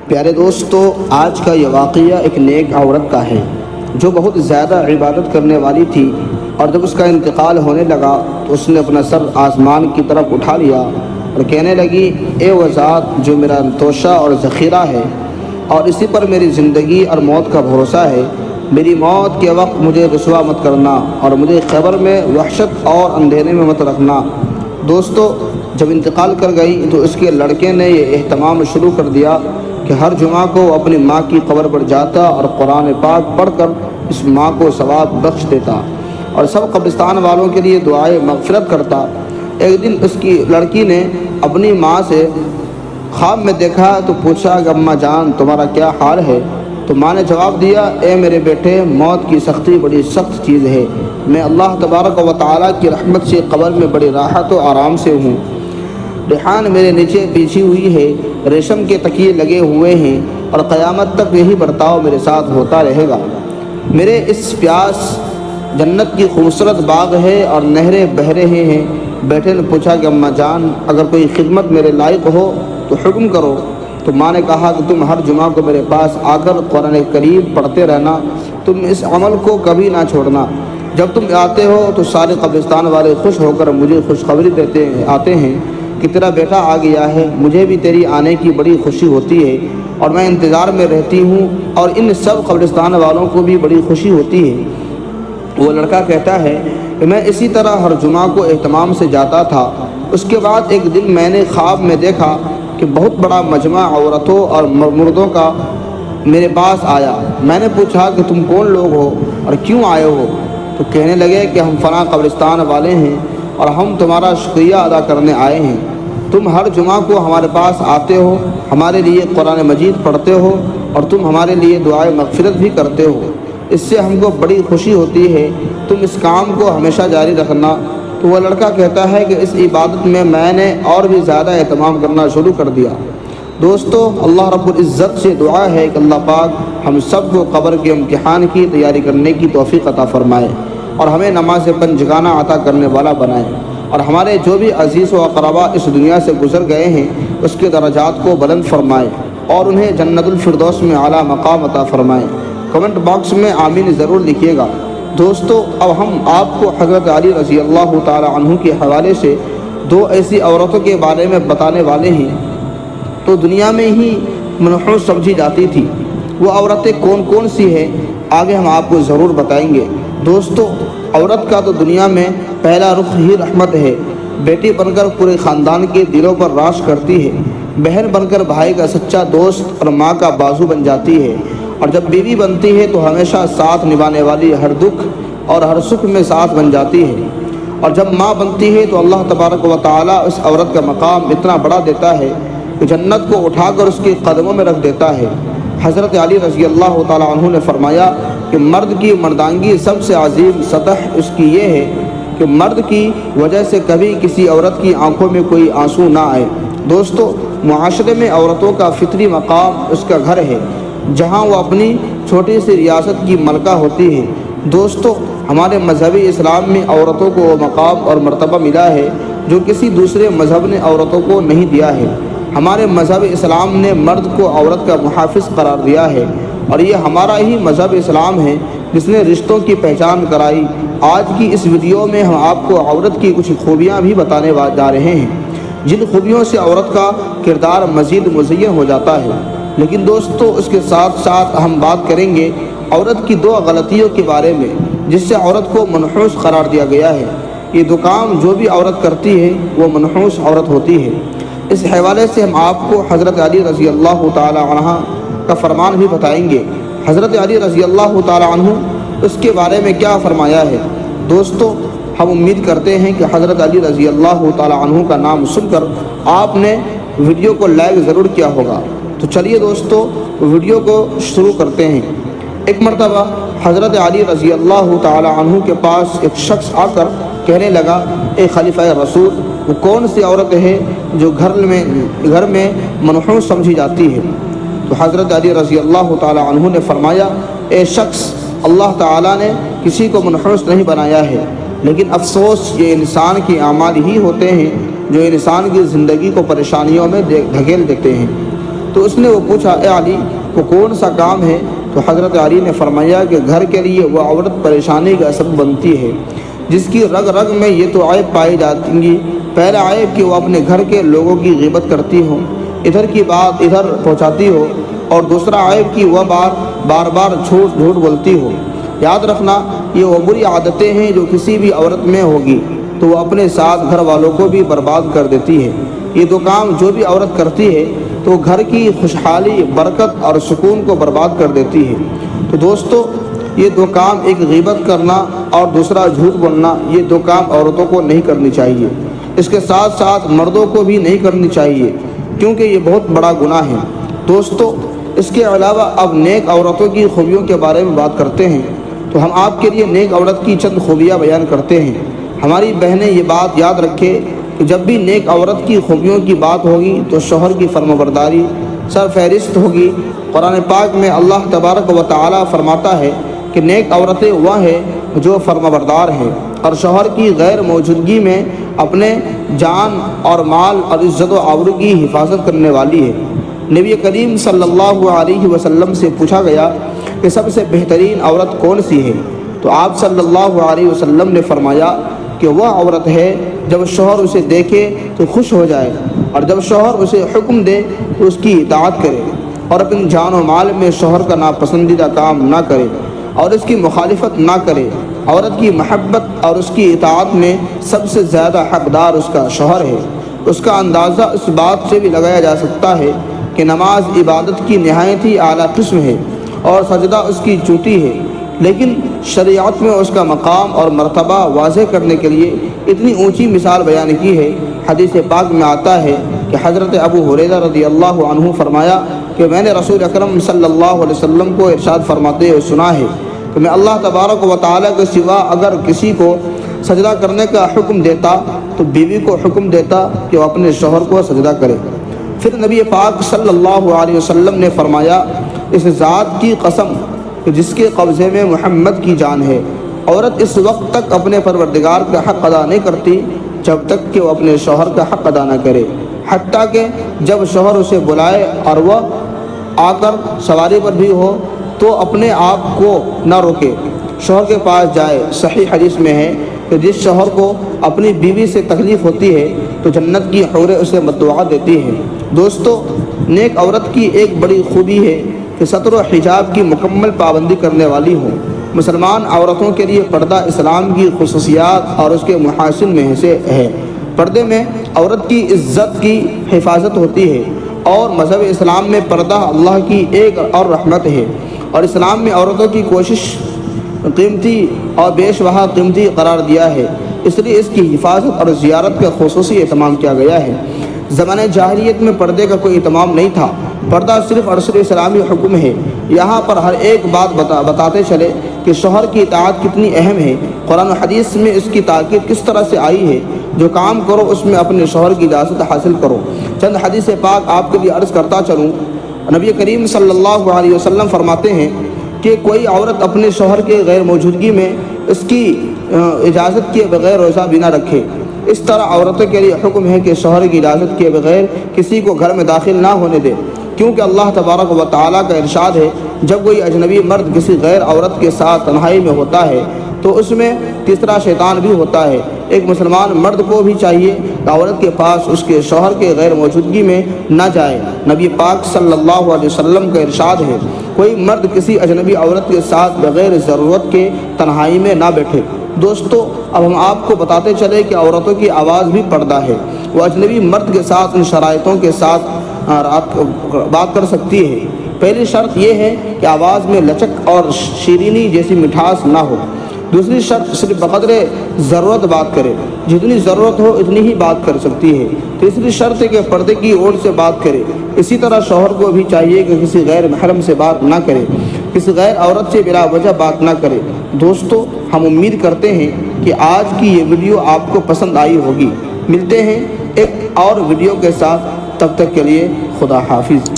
پیارے دوستو، آج کا یہ واقعہ ایک نیک عورت کا ہے جو بہت زیادہ عبادت کرنے والی تھی، اور جب اس کا انتقال ہونے لگا تو اس نے اپنا سر آسمان کی طرف اٹھا لیا اور کہنے لگی، اے وہ ذات جو میرا توشہ اور ذخیرہ ہے اور اسی پر میری زندگی اور موت کا بھروسہ ہے، میری موت کے وقت مجھے رسوا مت کرنا اور مجھے قبر میں وحشت اور اندھیرے میں مت رکھنا۔ دوستو، جب انتقال کر گئی تو اس کے لڑکے نے یہ اہتمام شروع کر دیا کہ ہر جمعہ کو وہ اپنی ماں کی قبر پر جاتا اور قرآن پاک پڑھ کر اس ماں کو ثواب بخش دیتا اور سب قبرستان والوں کے لیے دعائے مغفرت کرتا۔ ایک دن اس کی لڑکی نے اپنی ماں سے خواب میں دیکھا تو پوچھا کہ اماں جان، تمہارا کیا حال ہے؟ تو ماں نے جواب دیا، اے میرے بیٹے، موت کی سختی بڑی سخت چیز ہے، میں اللہ تبارک و تعالیٰ کی رحمت سے قبر میں بڑی راحت و آرام سے ہوں، ریحان میرے نیچے بچھی ہوئی ہے، ریشم کے تکیے لگے ہوئے ہیں اور قیامت تک یہی برتاؤ میرے ساتھ ہوتا رہے گا۔ میرے اس پیاس جنت کی خوبصورت باغ ہے اور نہریں بہہ رہے ہیں۔ بیٹے نے پوچھا کہ اماں جان، اگر کوئی خدمت میرے لائق ہو تو حکم کرو۔ تو ماں نے کہا کہ تم ہر جمعہ کو میرے پاس آ کر قرآن کریم پڑھتے رہنا، تم اس عمل کو کبھی نہ چھوڑنا۔ جب تم آتے ہو تو سارے قبرستان والے خوش ہو کر مجھے خوشخبری آتے ہیں کہ تیرا بیٹا آ گیا ہے، مجھے بھی تیری آنے کی بڑی خوشی ہوتی ہے اور میں انتظار میں رہتی ہوں، اور ان سب قبرستان والوں کو بھی بڑی خوشی ہوتی ہے۔ وہ لڑکا کہتا ہے کہ میں اسی طرح ہر جمعہ کو اہتمام سے جاتا تھا۔ اس کے بعد ایک دن میں نے خواب میں دیکھا کہ بہت بڑا مجمع عورتوں اور مردوں کا میرے پاس آیا۔ میں نے پوچھا کہ تم کون لوگ ہو اور کیوں آئے ہو؟ تو کہنے لگے کہ ہم فلاں قبرستان والے ہیں اور ہم تمہارا شکریہ ادا کرنے آئے ہیں۔ تم ہر جمعہ کو ہمارے پاس آتے ہو، ہمارے لیے قرآن مجید پڑھتے ہو اور تم ہمارے لیے دعائے مغفرت بھی کرتے ہو، اس سے ہم کو بڑی خوشی ہوتی ہے، تم اس کام کو ہمیشہ جاری رکھنا۔ تو وہ لڑکا کہتا ہے کہ اس عبادت میں نے اور بھی زیادہ اہتمام کرنا شروع کر دیا۔ دوستو، اللہ رب العزت سے دعا ہے کہ اللہ پاک ہم سب کو قبر کے امتحان کی تیاری کرنے کی توفیق عطا فرمائے اور ہمیں نماز پنجگانہ عطا کرنے والا بنائے، اور ہمارے جو بھی عزیز و اقربا اس دنیا سے گزر گئے ہیں اس کے درجات کو بلند فرمائے اور انہیں جنت الفردوس میں اعلیٰ مقام عطا فرمائے۔ کمنٹ باکس میں آمین ضرور لکھیے گا۔ دوستو، اب ہم آپ کو حضرت علی رضی اللہ تعالی عنہ کے حوالے سے دو ایسی عورتوں کے بارے میں بتانے والے ہیں تو دنیا میں ہی منحوس سمجھی جاتی تھی۔ وہ عورتیں کون کون سی ہیں آگے ہم آپ کو ضرور بتائیں گے۔ دوستو، عورت کا تو دنیا میں پہلا رخ ہی رحمت ہے، بیٹی بن کر پورے خاندان کے دلوں پر راج کرتی ہے، بہن بن کر بھائی کا سچا دوست اور ماں کا بازو بن جاتی ہے، اور جب بیوی بنتی ہے تو ہمیشہ ساتھ نبھانے والی ہر دکھ اور ہر سکھ میں ساتھ بن جاتی ہے، اور جب ماں بنتی ہے تو اللہ تبارک و تعالیٰ اس عورت کا مقام اتنا بڑا دیتا ہے کہ جنت کو اٹھا کر اس کے قدموں میں رکھ دیتا ہے۔ حضرت علی رضی اللہ تعالیٰ عنہ نے فرمایا کہ مرد کی مردانگی سب سے عظیم سطح اس کی یہ ہے کہ مرد کی وجہ سے کبھی کسی عورت کی آنکھوں میں کوئی آنسو نہ آئے۔ دوستو، معاشرے میں عورتوں کا فطری مقام اس کا گھر ہے جہاں وہ اپنی چھوٹی سی ریاست کی ملکہ ہوتی ہے۔ دوستو، ہمارے مذہبی اسلام میں عورتوں کو وہ مقام اور مرتبہ ملا ہے جو کسی دوسرے مذہب نے عورتوں کو نہیں دیا ہے۔ ہمارے مذہب اسلام نے مرد کو عورت کا محافظ قرار دیا ہے، اور یہ ہمارا ہی مذہب اسلام ہے جس نے رشتوں کی پہچان کرائی۔ آج کی اس ویڈیو میں ہم آپ کو عورت کی کچھ خوبیاں بھی بتانے جا رہے ہیں جن خوبیوں سے عورت کا کردار مزید مزین ہو جاتا ہے۔ لیکن دوستو، اس کے ساتھ ساتھ ہم بات کریں گے عورت کی دو غلطیوں کے بارے میں جس سے عورت کو منحوس قرار دیا گیا ہے۔ یہ دو کام جو بھی عورت کرتی ہے وہ منحوس عورت ہوتی ہے۔ اس حوالے سے ہم آپ کو حضرت علی رضی اللہ تعالی عنہ کا فرمان بھی بتائیں گے۔ حضرت علی رضی اللہ تعالی عنہ اس کے بارے میں کیا فرمایا ہے۔ دوستو، ہم امید کرتے ہیں کہ حضرت علی رضی اللہ تعالی عنہ کا نام سن کر آپ نے ویڈیو کو لائک ضرور کیا ہوگا۔ تو چلیے دوستو، ویڈیو کو شروع کرتے ہیں۔ ایک مرتبہ حضرت علی رضی اللہ تعالی عنہ کے پاس ایک شخص آ کر کہنے لگا، اے خلیفہ رسول، وہ کون سی عورت ہے جو گھر میں منحوس سمجھی جاتی ہے؟ تو حضرت علی رضی اللہ تعالی عنہ نے فرمایا، اے شخص، اللہ تعالیٰ نے کسی کو منحوس نہیں بنایا ہے، لیکن افسوس یہ انسان کے اعمال ہی ہوتے ہیں جو انسان کی زندگی کو پریشانیوں میں دھکیل دیتے ہیں۔ تو اس نے وہ پوچھا، اے علی، وہ کون سا کام ہے؟ تو حضرت علی نے فرمایا کہ گھر کے لیے وہ عورت پریشانی کا سبب بنتی ہے جس کی رگ رگ میں یہ تو عیب پائی جاتی گی۔ پہلا عیب کہ وہ اپنے گھر کے لوگوں کی غیبت کرتی ہو، ادھر کی بات ادھر پہنچاتی ہو، اور دوسرا عیب کہ وہ بار بار جھوٹ بولتی ہو۔ یاد رکھنا، یہ وہ بری عادتیں ہیں جو کسی بھی عورت میں ہوگی تو وہ اپنے ساتھ گھر والوں کو بھی برباد کر دیتی ہے۔ یہ دو کام جو بھی عورت کرتی ہے تو گھر کی خوشحالی، برکت اور سکون کو برباد کر دیتی ہے۔ تو دوستو، یہ دو کام، ایک غیبت کرنا اور دوسرا جھوٹ بولنا، یہ دو کام عورتوں کو نہیں کرنی چاہیے۔ اس کے ساتھ ساتھ مردوں کو بھی نہیں کرنی چاہیے، کیونکہ یہ بہت بڑا گناہ ہے۔ دوستو، اس کے علاوہ اب نیک عورتوں کی خوبیوں کے بارے میں بات کرتے ہیں، تو ہم آپ کے لیے نیک عورت کی چند خوبیاں بیان کرتے ہیں۔ ہماری بہنیں یہ بات یاد رکھیں کہ جب بھی نیک عورت کی خوبیوں کی بات ہوگی تو شوہر کی فرمانبرداری سر فہرست ہوگی۔ قرآن پاک میں اللہ تبارک و تعالی فرماتا ہے کہ نیک عورتیں وہ ہیں جو فرمانبردار ہیں اور شوہر کی غیر موجودگی میں اپنے جان اور مال اور عزت و آبرو کی حفاظت کرنے والی ہے۔ نبی کریم صلی اللہ علیہ وسلم سے پوچھا گیا کہ سب سے بہترین عورت کون سی ہے؟ تو آپ صلی اللہ علیہ وسلم نے فرمایا کہ وہ عورت ہے جب شوہر اسے دیکھے تو خوش ہو جائے، اور جب شوہر اسے حکم دے تو اس کی اطاعت کرے، اور اپنی جان و مال میں شوہر کا ناپسندیدہ کام نہ کرے اور اس کی مخالفت نہ کرے۔ عورت کی محبت اور اس کی اطاعت میں سب سے زیادہ حقدار اس کا شوہر ہے۔ اس کا اندازہ اس بات سے بھی لگایا جا سکتا ہے کہ نماز عبادت کی نہایت ہی اعلیٰ قسم ہے اور سجدہ اس کی چوٹی ہے، لیکن شریعت میں اس کا مقام اور مرتبہ واضح کرنے کے لیے اتنی اونچی مثال بیان کی ہے۔ حدیث پاک میں آتا ہے کہ حضرت ابو ہریرہ رضی اللہ عنہ فرمایا کہ میں نے رسول اکرم صلی اللہ علیہ وسلم کو ارشاد فرماتے ہوئے سنا ہے کہ میں اللہ تبارک و تعالیٰ کے سوا اگر کسی کو سجدہ کرنے کا حکم دیتا تو بیوی کو حکم دیتا کہ وہ اپنے شوہر کو سجدہ کرے۔ پھر نبی پاک صلی اللہ علیہ وسلم نے فرمایا، اس ذات کی قسم کہ جس کے قبضے میں محمد کی جان ہے، عورت اس وقت تک اپنے پروردگار کا حق ادا نہیں کرتی جب تک کہ وہ اپنے شوہر کا حق ادا نہ کرے، حتیٰ کہ جب شوہر اسے بلائے اور وہ آ کر سواری پر بھی ہو تو اپنے آپ کو نہ روکے، شوہر کے پاس جائے۔ صحیح حدیث میں ہے کہ جس شوہر کو اپنی بیوی سے تکلیف ہوتی ہے تو جنت کی حوریں اسے بددعا دیتی ہیں۔ دوستو، نیک عورت کی ایک بڑی خوبی ہے کہ ستر و حجاب کی مکمل پابندی کرنے والی ہوں۔ مسلمان عورتوں کے لیے پردہ اسلام کی خصوصیات اور اس کے محاسن میں سے ہے۔ پردے میں عورت کی عزت کی حفاظت ہوتی ہے، اور مذہب اسلام میں پردہ اللہ کی ایک اور رحمت ہے، اور اسلام میں عورتوں کی کوشش قیمتی اور بیش بہا قیمتی قرار دیا ہے، اس لیے اس کی حفاظت اور زیارت کا خصوصی اہتمام کیا گیا ہے۔ زمانہ جاہلیت میں پردے کا کوئی اہتمام نہیں تھا، پردہ صرف اور صرف اسلامی حکم ہے۔ یہاں پر ہر ایک بات بتاتے چلے کہ شوہر کی اطاعت کتنی اہم ہے۔ قرآن و حدیث میں اس کی تاکید کس طرح سے آئی ہے، جو کام کرو اس میں اپنے شوہر کی اجازت حاصل کرو۔ چند حدیث پاک آپ کے لیے عرض کرتا چلوں۔ نبی کریم صلی اللہ علیہ وسلم فرماتے ہیں کہ کوئی عورت اپنے شوہر کے غیر موجودگی میں اس کی اجازت کے بغیر روزہ بھی نہ رکھے۔ اس طرح عورتوں کے لیے حکم ہے کہ شوہر کی اجازت کے بغیر کسی کو گھر میں داخل نہ ہونے دے، کیونکہ اللہ تبارک و تعالیٰ کا ارشاد ہے، جب کوئی اجنبی مرد کسی غیر عورت کے ساتھ تنہائی میں ہوتا ہے تو اس میں تیسرا شیطان بھی ہوتا ہے۔ ایک مسلمان مرد کو بھی چاہیے کہ عورت کے پاس اس کے شوہر کے غیر موجودگی میں نہ جائے۔ نبی پاک صلی اللہ علیہ وسلم کا ارشاد ہے، کوئی مرد کسی اجنبی عورت کے ساتھ بغیر ضرورت کے تنہائی میں نہ بیٹھے۔ دوستو، اب ہم آپ کو بتاتے چلے کہ عورتوں کی آواز بھی پردہ ہے، وہ اجنبی مرد کے ساتھ ان شرائطوں کے ساتھ بات کر سکتی ہے۔ پہلی شرط یہ ہے کہ آواز میں لچک اور شیرینی جیسی مٹھاس نہ ہو۔ دوسری شرط صرف بقدر ضرورت بات کرے، جتنی ضرورت ہو اتنی ہی بات کر سکتی ہے۔ تیسری شرط ہے کہ پردے کی اوڑ سے بات کرے۔ اسی طرح شوہر کو بھی چاہیے کہ کسی غیر محرم سے بات نہ کرے، کسی غیر عورت سے بلا وجہ بات نہ کرے۔ دوستو، ہم امید کرتے ہیں کہ آج کی یہ ویڈیو آپ کو پسند آئی ہوگی۔ ملتے ہیں ایک اور ویڈیو کے ساتھ، تب تک کے لیے خدا حافظ۔